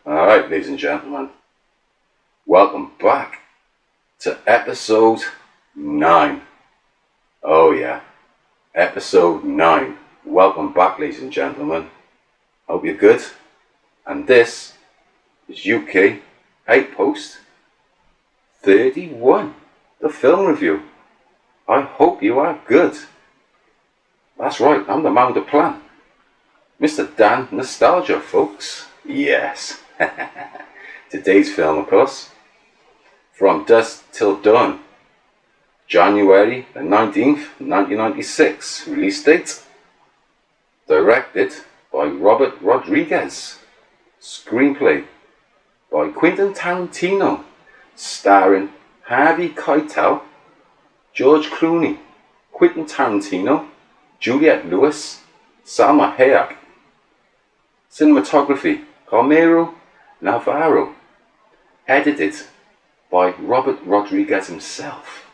Alright, ladies and gentlemen, welcome back to episode 9. Oh yeah, episode 9. Welcome back, ladies and gentlemen. Hope you're good. And this is UK Outpost 31, the film review. I hope you are good. That's right, I'm the man with the plan. Mr. Dan Nostalgia, folks. Yes. Today's film, of course, From Dusk Till Dawn, January the 19th, 1996, release date. Directed by Robert Rodriguez. Screenplay by Quentin Tarantino, starring Harvey Keitel, George Clooney, Quentin Tarantino, Juliette Lewis, Salma Hayek. Cinematography, Carmelo Navarro. Edited by Robert Rodriguez himself.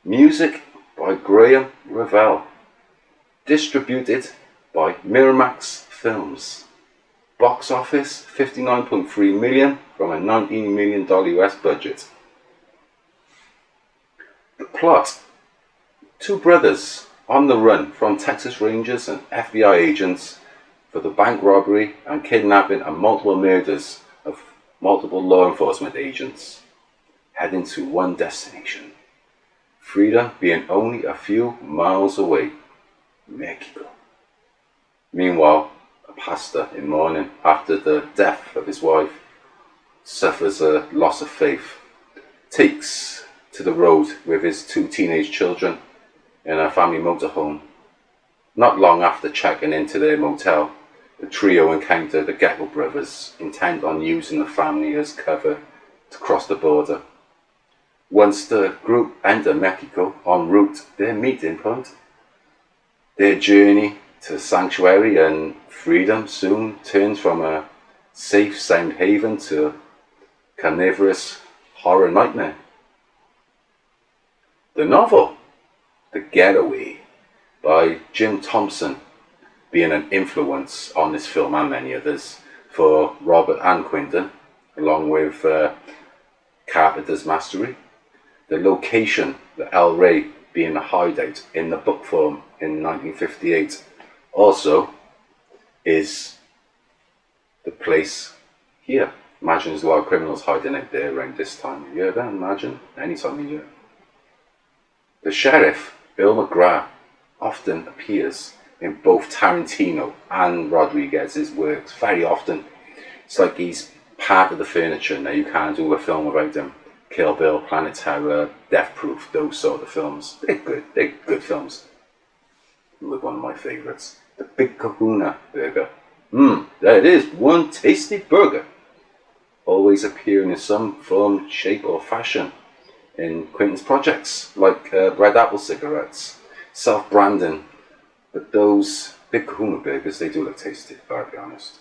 Music by Graham Revell. Distributed by Miramax Films. Box office $59.3 million from a $19 million US budget. The plot: two brothers on the run from Texas Rangers and FBI agents for the bank robbery and kidnapping and multiple murders of multiple law enforcement agents, heading to one destination, freedom being only a few miles away, Mexico. Meanwhile, a pastor in mourning after the death of his wife suffers a loss of faith, takes to the road with his two teenage children in a family motorhome. Not long after checking into their motel, the trio encounter the Gecko brothers, intent on using the family as cover to cross the border. Once the group enter Mexico, en route to their meeting point, their journey to sanctuary and freedom soon turns from a safe sound haven to a carnivorous horror nightmare. The novel, The Getaway, by Jim Thompson, being an influence on this film and many others for Robert and Quentin, along with Carpenter's mastery. The location, the El Rey, being a hideout in the book form in 1958, also is the place here. Imagine there's a lot of criminals hiding out there around this time of year. Then imagine any time of year. The sheriff, Bill McGrath, often appears in both Tarantino and Rodriguez's works. Very often, it's like he's part of the furniture. Now you can't do a film without him. Kill Bill, Planet Terror, Death Proof, those sort of films. They're good films. Look, one of my favourites, the Big Kahuna Burger. There it is, one tasty burger. Always appearing in some form, shape or fashion in Quentin's projects, like Red Apple cigarettes, self-branding. But those Big Kahuna burgers, they do look tasty, gotta be honest.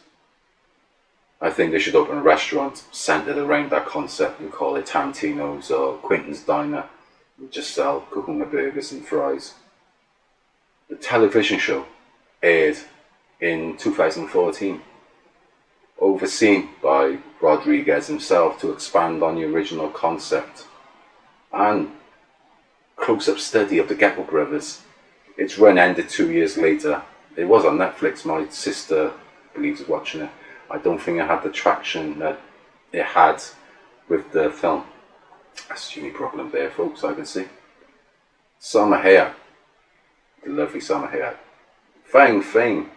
I think they should open a restaurant centered around that concept and call it Tarantino's or Quentin's Diner, and just sell Kahuna burgers and fries. The television show aired in 2014, overseen by Rodriguez himself to expand on the original concept, and close-up study of the Gecko brothers. Its run ended 2 years later. It was on Netflix. My sister believes was watching it. I don't think it had the traction that it had with the film. That's the only problem there, folks, I can see. Salma Hayek, the lovely Salma Hayek, found fame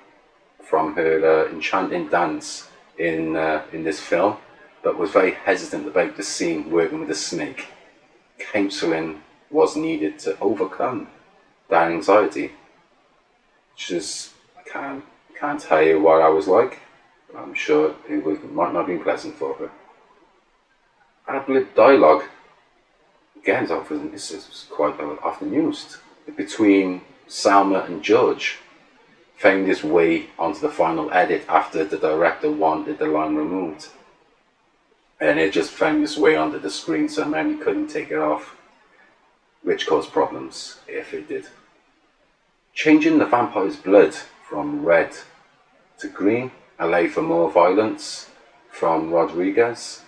from her enchanting dance in this film, but was very hesitant about the scene working with a snake. Counselling was needed to overcome that anxiety, which is, I can't tell you what I was like. I'm sure might not have been pleasant for her. Ad-lib dialogue, again, this is quite often used, between Salma and George, found his way onto the final edit after the director wanted the line removed. And it just found its way onto the screen, so maybe couldn't take it off, which caused problems if it did. Changing the vampire's blood from red to green allowed for more violence, from Rodriguez,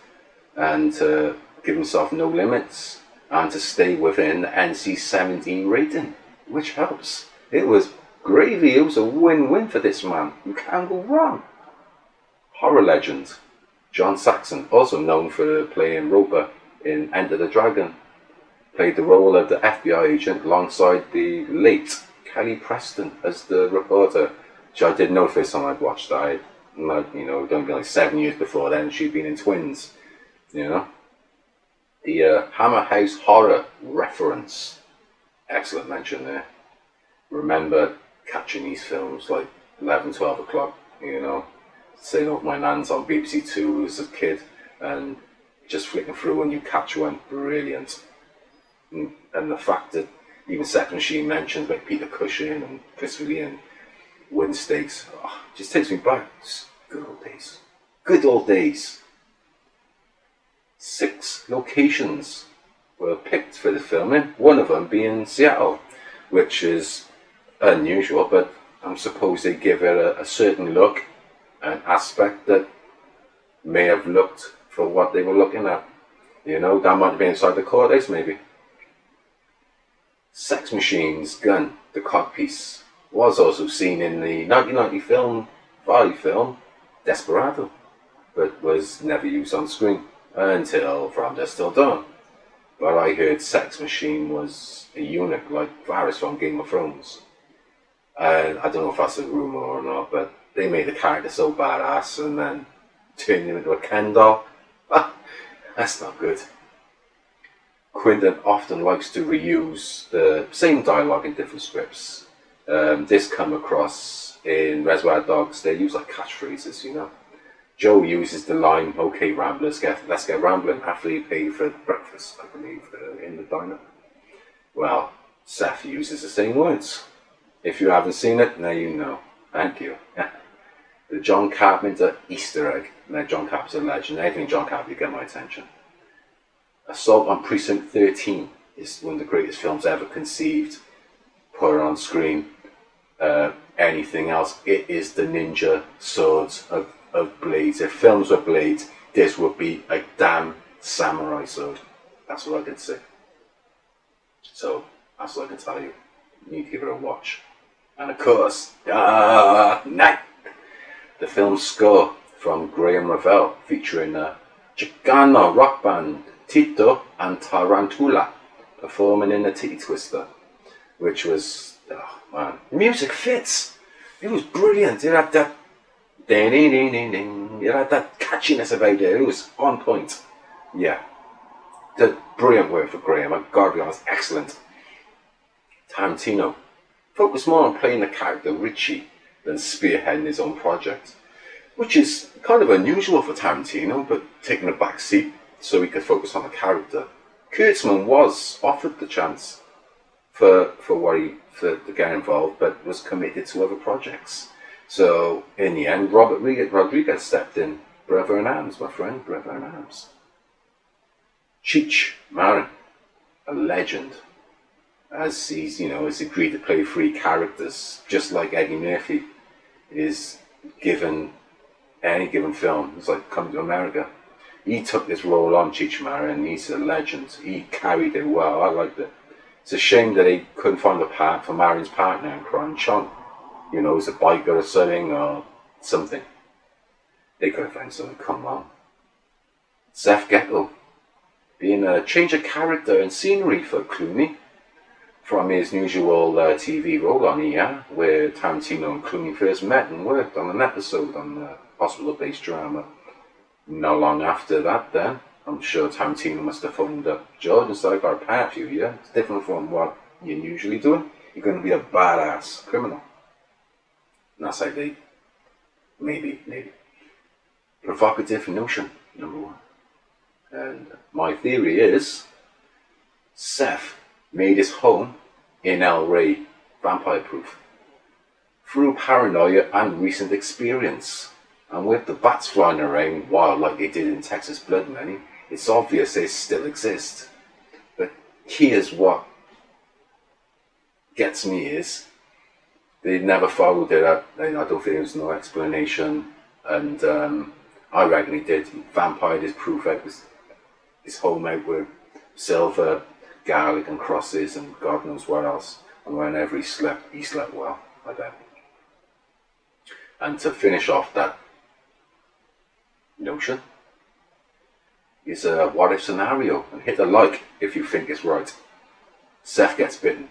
and to give himself no limits, and to stay within the NC-17 rating, which helps. It was gravy. It was a win-win for this man. You can't go wrong. Horror legend John Saxon, also known for playing Roper in Enter the Dragon, played the role of the FBI agent alongside the late Kelly Preston as the reporter, which I didn't know the first time I'd watched that. Don't be like 7 years before then, she'd been in Twins, The Hammer House Horror reference, excellent mention there. Remember catching these films like 11, 12 o'clock, staying up my nan's on BBC Two as a kid, and just flicking through when you catch one, brilliant. And the fact that even Sex Machine mentions like Peter Cushing and Christopher Lee and Wooden Stakes, just takes me back. Just good old days. Good old days. 6 locations were picked for the filming, one of them being Seattle, which is unusual, but I suppose they give it a certain look, an aspect that may have looked for what they were looking at. That might have been inside the courthouse maybe. Sex Machine's gun, the codpiece, was also seen in the 1995 film Desperado, but was never used on screen until From Dusk Till Dawn. But I heard Sex Machine was a eunuch like Varys from Game of Thrones. And I don't know if that's a rumour or not, but they made the character so badass and then turned him into a Ken doll. That's not good. Quentin often likes to reuse the same dialogue in different scripts. This come across in Reservoir Dogs. They use like catchphrases, Joe uses the line, "Okay, ramblers, let's get rambling," after he paid for breakfast, I believe, in the diner. Well, Seth uses the same words. If you haven't seen it, now you know. Thank you. The John Carpenter Easter egg. Now, John Carpenter's a legend. Anything John Carpenter get my attention. Assault on Precinct 13 is one of the greatest films ever conceived, put on screen. Anything else, it is the ninja swords of blades. If films were blades, this would be a damn samurai sword. That's what I could say. So, that's what I can tell you. You need to give it a watch. And of course, night. The film's score from Graham Revell, featuring a Chicano rock band, Tito and Tarantula, performing in a Titty Twister, which was, the music fits. It was brilliant. It had that ding ding ding ding ding. It had that catchiness about it. It was on point. Yeah, the brilliant work for Graham. I've got to be honest, excellent. Tarantino focused more on playing the character Richie than spearheading his own project, which is kind of unusual for Tarantino, but taking a back seat so he could focus on the character. Kurtzman was offered the chance to get involved, but was committed to other projects. So in the end, Robert Rodriguez stepped in. Brother in arms, my friend, brother in arms. Cheech Marin, a legend, as he's agreed to play 3 characters, just like Eddie Murphy is given any given film. It's like Come to America. He took this role on, Cheech Marin. He's a legend. He carried it well. I liked it. It's a shame that he couldn't find a part for Marin's partner in Crime Chong. He's a biker or something, or something. They could have found something. Come on. Seth Gecko, being a change of character and scenery for Clooney, from his usual TV role on ER, where Tarantino and Clooney first met and worked on an episode on the hospital-based drama. Not long after that, then, I'm sure Tarantino must have phoned up George and said, "I got a part for you, yeah? It's different from what you're usually doing. You're going to be a badass criminal." And that's how they, maybe. Provocative notion, number 1. And my theory is, Seth made his home in El Rey Vampire Proof through paranoia and recent experience. And with the bats flying around wild like they did in Texas Blood Money, it's obvious they still exist. But here's what gets me is, they never followed it up. I don't think there was no explanation. And I reckon he did. He vampired his proof out his home out with silver, garlic and crosses and God knows what else. And whenever he slept well, I bet. And to finish off that notion is a what if scenario, and hit a like if you think it's right. Seth gets bitten.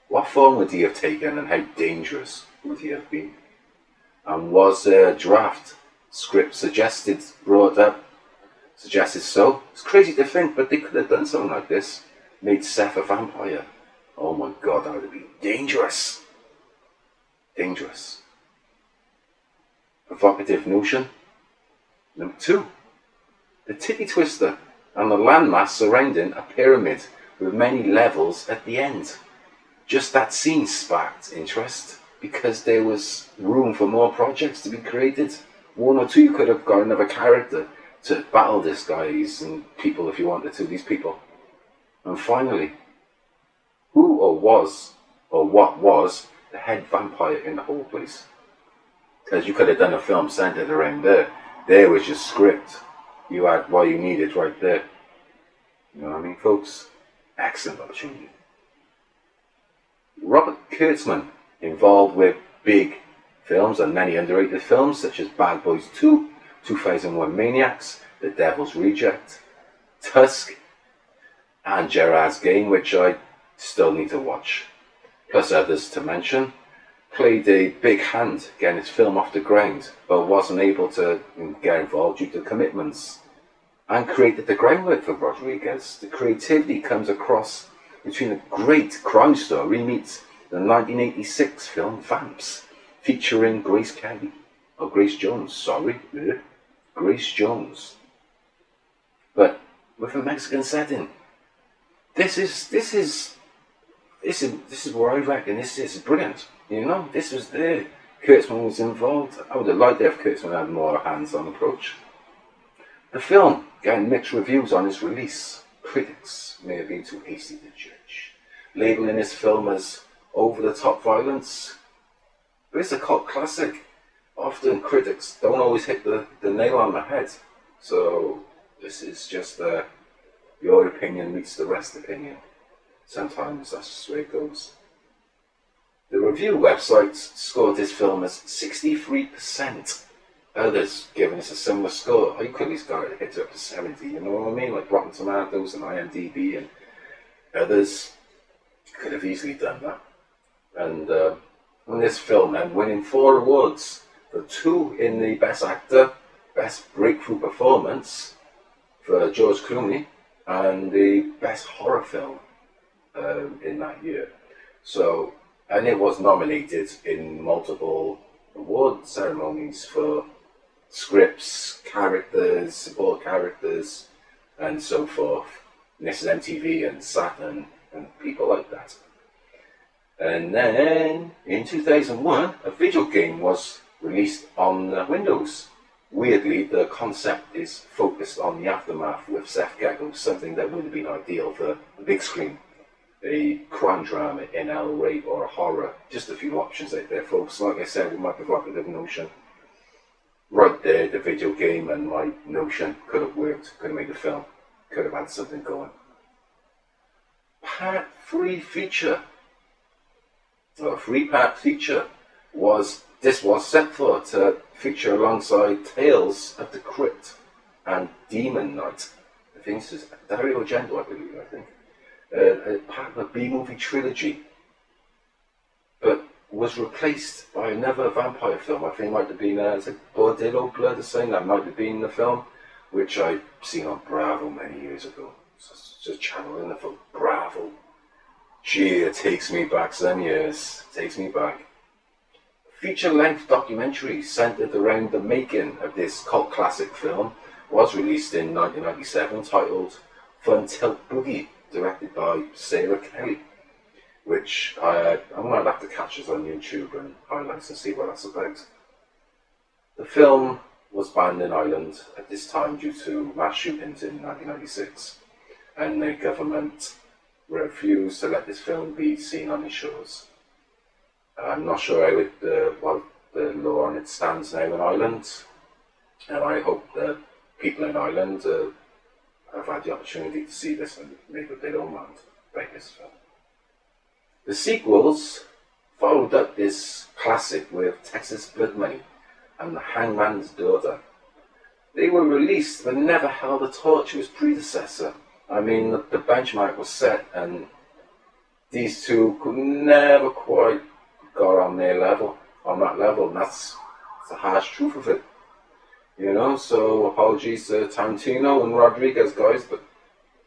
What form would he have taken and how dangerous would he have been? And was a draft script brought up, suggested so? It's crazy to think, but they could have done something like this. Made Seth a vampire. Oh my God, that would have been dangerous. Dangerous. Provocative notion. Number 2. The titty twister and the landmass surrounding a pyramid with many levels at the end. Just that scene sparked interest because there was room for more projects to be created. 1 or 2 could have got another character to battle these guys and people if you wanted to, these people. And finally, who or what was the head vampire in the whole place? Because you could have done a film centered around there. There was your script. You had what you needed right there. You know what I mean, folks? Excellent opportunity. Robert Kurtzman, involved with big films and many underrated films such as Bad Boys 2, 2001 Maniacs, The Devil's Reject, Dusk, and Gerard's Game, which I still need to watch. Plus others to mention. Played a big hand getting his film off the ground, but wasn't able to get involved due to commitments. And created the groundwork for Rodriguez. The creativity comes across between a great crime story meets the 1986 film Vamps, featuring Grace Jones. Grace Jones. But with a Mexican setting. This is where I reckon this is brilliant. You know, this was there. Kurtzman was involved. I would have liked it if Kurtzman had more hands-on approach. The film getting mixed reviews on its release. Critics may have been too hasty to judge, labelling this film as over-the-top violence. But it's a cult classic. Often critics don't always hit the nail on the head. So this is just your opinion meets the rest opinion. Sometimes that's just the way it goes. The review websites scored this film as 63%. Others giving us a similar score. I could at least got it hit up to 70, you know what I mean? Like Rotten Tomatoes and IMDb, and others could have easily done that. And on this film then, winning 4 awards, for 2 in the Best Actor, Best Breakthrough Performance for George Clooney, and the Best Horror Film in that year. So, and it was nominated in multiple award ceremonies for scripts, characters, support characters, and so forth. And this is MTV and Saturn and people like that. And then in 2001, a video game was released on Windows. Weirdly, the concept is focused on the aftermath with Seth Gecko, something that would have been ideal for the big screen. A crime drama, NL rape, or a horror. Just a few options out there, folks. Like I said, with my provocative notion, right there, the video game and my notion could have worked, could have made a film, could have had something going. Part 3 feature, or 3-part feature, was set for to feature alongside Tales of the Crypt and Demon Knight. I think this is Dario Argento, I believe, part of a B-movie trilogy, but was replaced by another vampire film. I think it might have been Bordello Blood or something. That might have been the film, which I've seen on Bravo many years ago. So it's just channeling the film Bravo. Gee, it takes me back some years. Takes me back. Feature-length documentary centered around the making of this cult classic film was released in 1997, titled Fun Tilt Boogie, directed by Sarah Kelly, which I'm going to have to catch us on YouTube and highlights and see what that's about. The film was banned in Ireland at this time due to mass shootings in 1996, and the government refused to let this film be seen on its shores. I'm not sure how what the law on it stands now in Ireland. And I hope that people in Ireland have had the opportunity to see this and make up their own mind about this film. The sequels followed up this classic with Texas Blood Money and The Hangman's Daughter. They were released but never held a torch to its predecessor. I mean, the benchmark was set, and these two could never quite got on that level, and that's the harsh truth of it. You know, so apologies to Tarantino and Rodriguez, guys, but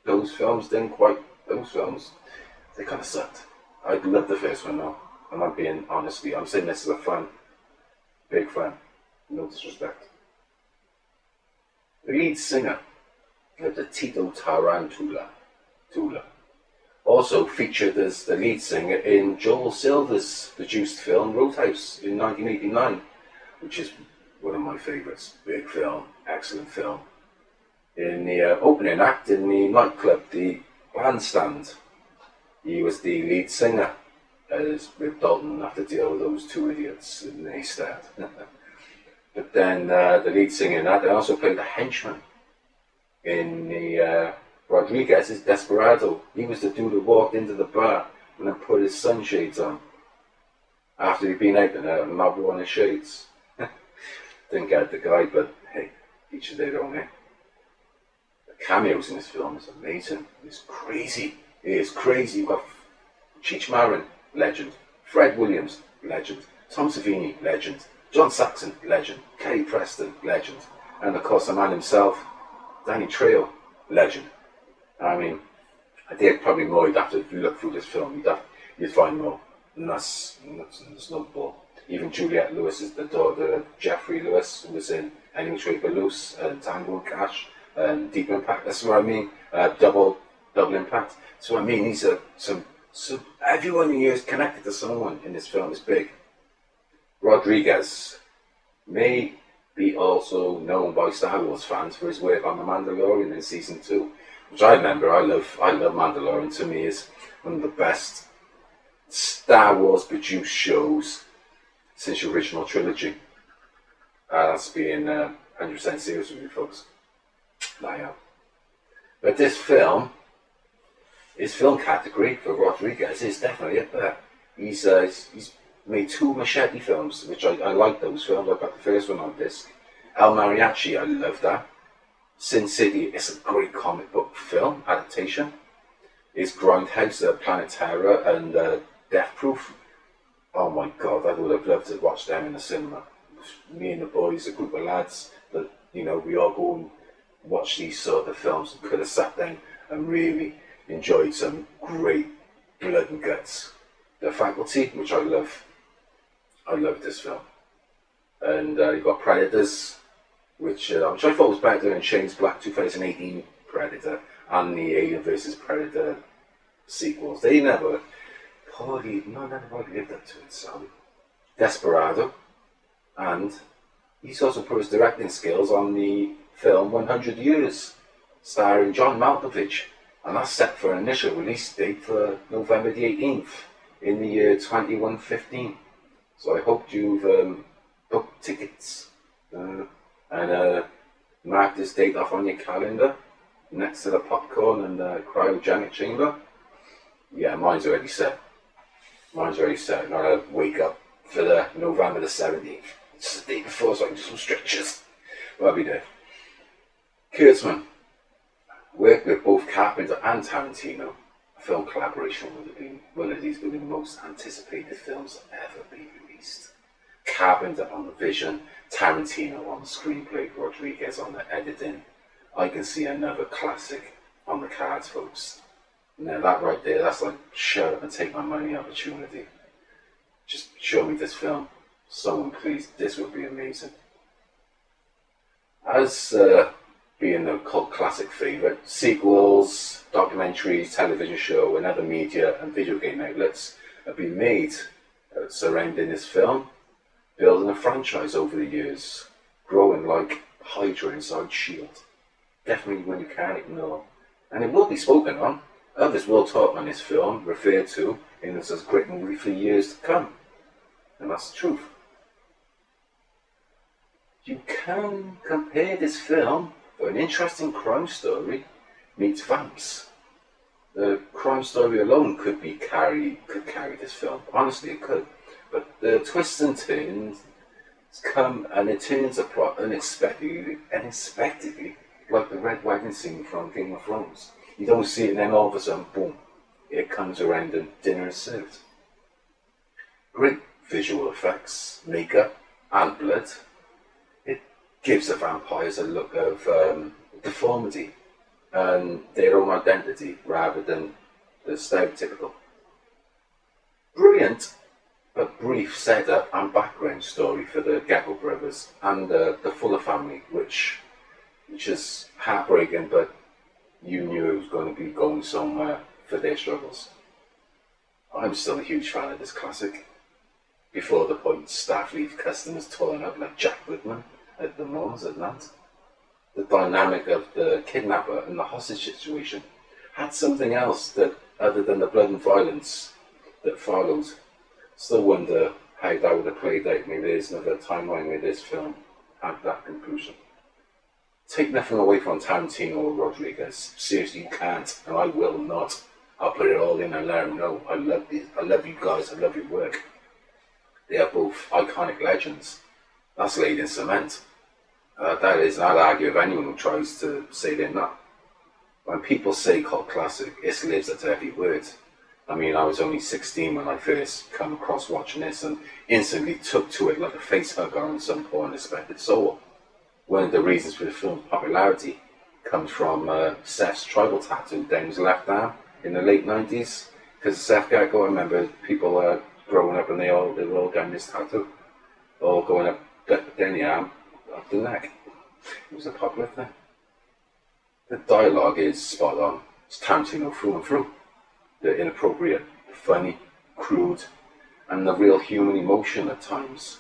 those films didn't quite, they kind of sucked. I loved the first one, though. I'm not being honest. I'm saying this as a fan. Big fan. No disrespect. The lead singer of the Tito Tarantula also featured as the lead singer in Joel Silver's produced film Roadhouse in 1989, which is one of my favourites. Big film, excellent film. In the opening act in the nightclub, the Bandstand, he was the lead singer, as Rip Dalton have to deal with those two idiots in the haystack. But then the lead singer in that, they also played the henchman in the Rodriguez's Desperado. He was the dude who walked into the bar and then put his sunshades on after he'd been out and not worn his shades. Didn't get the guy, but hey, each of their own, eh? The cameos in this film is amazing. It's crazy. It is crazy. You've got Cheech Marin, legend. Fred Williams, legend. Tom Savini, legend. John Saxon, legend. Kelly Preston, legend. And of course the man himself, Danny Trejo, legend. I mean, I did probably more after if you look through this film, you'd find more. And that's no bull. Even Juliette Lewis is the daughter of Jeffrey Lewis, who was in Any Which Way But Loose, and Tango and Cash, and Deep Impact. That's what I mean. Double Impact. So I mean, these are some everyone here is connected to someone in this film. Is big. Rodriguez may be also known by Star Wars fans for his work on The Mandalorian in season 2, which I remember. I love Mandalorian. To me, is one of the best Star Wars produced shows since the original trilogy. That's being 100% serious with you folks. I am. But this film, his film category for Rodriguez is definitely up there. He's made 2 Machete films, which I like those films. I got the first one on disc. El Mariachi, I love that. Sin City, it's a great comic book film adaptation. His Grindhouse, Planet Terror, and Death Proof. Oh my god, I would have loved to watch them in the cinema. Me and the boys, a group of lads, that, you know, we all go and watch these sort of films and could have sat down and really enjoyed some great blood and guts. The Faculty, which I love this film. And you've got Predators, which I thought was better than Shane's Black 2018 Predator and the Alien vs Predator sequels. They never lived up to it, sorry. Desperado, and he's also put his directing skills on the film 100 Years, starring John Malkovich, and that's set for an initial release date for November the 18th in the year 2115. So I hope you've booked tickets and marked this date off on your calendar next to the popcorn and the cryogenic chamber. Yeah, mine's already set. I'm gonna wake up for the November the 17th. It's the day before, so I can do some stretches. But I'll be there. Kurtzman worked with both Carpenter and Tarantino. A film collaboration would have been one of these most anticipated films ever be released. Carpenter on the vision, Tarantino on the screenplay, Rodriguez on the editing. I can see another classic on the cards, folks. Now that right there, that's like shut up and take my money opportunity. Just show me this film. Someone please, this would be amazing. As being a cult classic favourite, sequels, documentaries, television show and other media and video game outlets have been made surrounding this film, building a franchise over the years, growing like Hydra inside S.H.I.E.L.D. Definitely one you can't ignore. And it will be spoken on. Others will talk on this film, referred to in this as a great movie for years to come. And that's the truth. You can compare this film for an interesting crime story meets vamps. The crime story alone could carry this film. Honestly, it could. But the twists and turns come and it turns a plot unexpectedly, like the red wedding scene from Game of Thrones. You don't see it, and then all of a sudden, boom, it comes around and dinner is served. Great visual effects, makeup, and blood. It gives the vampires a look of deformity and their own identity rather than the stereotypical. Brilliant but brief setup and background story for the Gecko brothers and the Fuller family, which is heartbreaking, but you knew it was going to be going somewhere for their struggles. I'm still a huge fan of this classic. Before the point staff leave customers toiling up like Jack Goodman at the Moors at night. The dynamic of the kidnapper and the hostage situation had something else that, other than the blood and violence that followed. Still wonder how that would have played out. Maybe there's another timeline where this film had that conclusion. Take nothing away from Tarantino or Rodriguez. Seriously, you can't, and I will not. I'll put it all in and let them know I love you guys, I love your work. They are both iconic legends. That's laid in cement. That is not argue with anyone who tries to say they're not. When people say cult classic, it lives up to every word. I mean, I was only 16 when I first come across watching this and instantly took to it like a face hugger on some poor unexpected soul. One of the reasons for the film's popularity comes from Seth's tribal tattoo down his left arm in the late 90s. Because Seth Gecko, I remember people growing up and they were all getting this tattoo. All going up down the arm, up the neck. It was a popular thing. The dialogue is spot on. It's Tarantino through and through. The inappropriate, the funny, crude, and the real human emotion at times.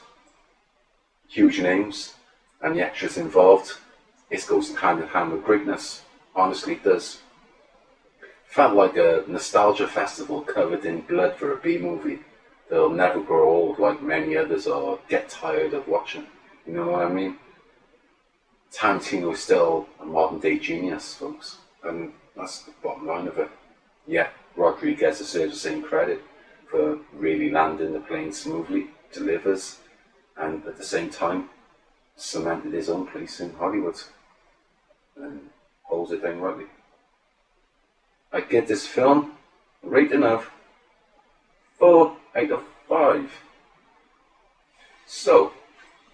Huge names, and the extras involved. It goes hand in hand with greatness. Honestly, it does. Felt like a nostalgia festival covered in blood for a B-movie. They'll never grow old like many others or get tired of watching. You know what I mean? Tarantino is still a modern day genius, folks, and that's the bottom line of it. Yeah, Rodriguez deserves the same credit for really landing the plane smoothly, delivers, and at the same time cemented his own place in Hollywood and holds it down rightly. I give this film a rating of 4 out of 5. So,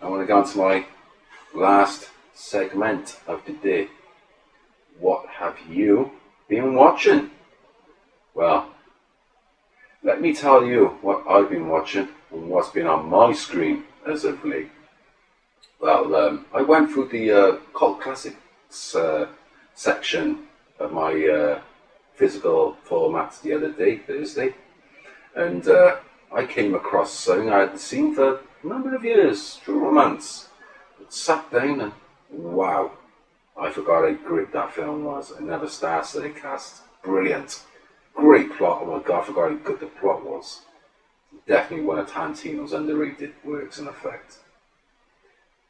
I want to go on to my last segment of the day. What have you been watching? Well, let me tell you what I've been watching and what's been on my screen as of late. Well, I went through the cult classics section of my physical formats the other day, Thursday, and I came across something I hadn't seen for a number of years, True Romance. I sat down and wow, I forgot how great that film was. Another star-studded cast, brilliant. Great plot. Oh my god, I forgot how good the plot was. Definitely one of Tarantino's underrated works in effect.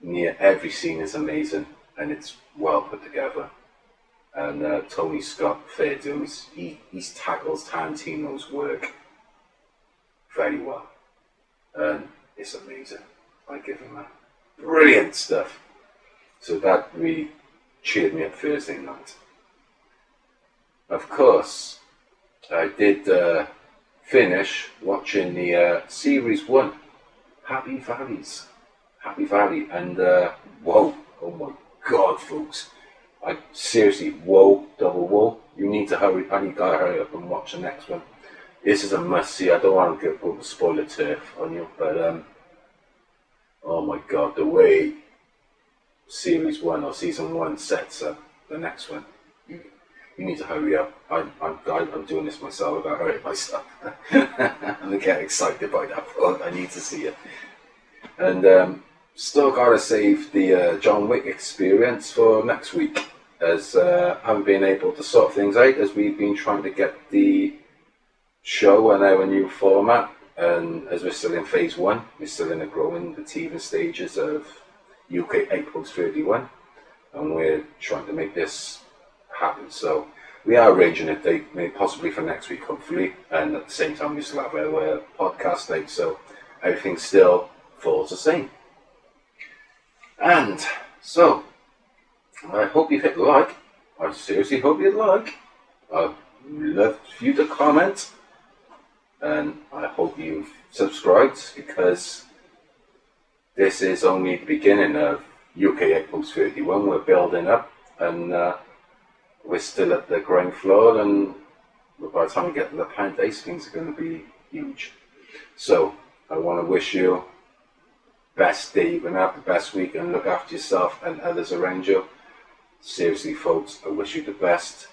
Near every scene is amazing and it's well put together. And Tony Scott, fair dues, he tackles Tarantino's work very well. And it's amazing. I give him that. Brilliant stuff. So that really cheered me up Thursday night. Of course, I did finish watching the Series 1, Happy Valleys. Happy Valley, and whoa, oh my god, folks. I seriously, whoa, double whoa. You need to hurry, and you gotta hurry up and watch the next one. This is a must see. I don't want to go spoiler turf on you, but oh my god, the way Series 1 or Season 1 sets up the next one. You need to hurry up. I'm doing this myself. I gotta hurry up myself. I'm getting excited by that. Oh, I need to see it. And still gotta save the John Wick experience for next week, as I haven't been able to sort things out as we've been trying to get the show and our new format. And as we're still in phase 1, we're still in the growing, the teething stages of UK 8 Post 31, and we're trying to make this happen. So we are arranging a date, maybe possibly for next week, hopefully, and at the same time we still have our podcast date, so everything still falls the same. And so I hope you've hit like. I seriously hope you'd like. I'd love for you to comment, and I hope you've subscribed, because this is only the beginning of UK 8 Post 31. We're building up, and we're still at the ground floor, and by the time we get to the pound days, things are going to be huge. So I want to wish you best day you're going to have, the best week, and look after yourself and others around you. Seriously, folks, I wish you the best,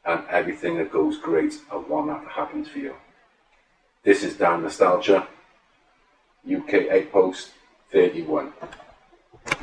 and everything that goes great, I want that to happen for you. This is Dan Nostalgia, UK 8 Post 31.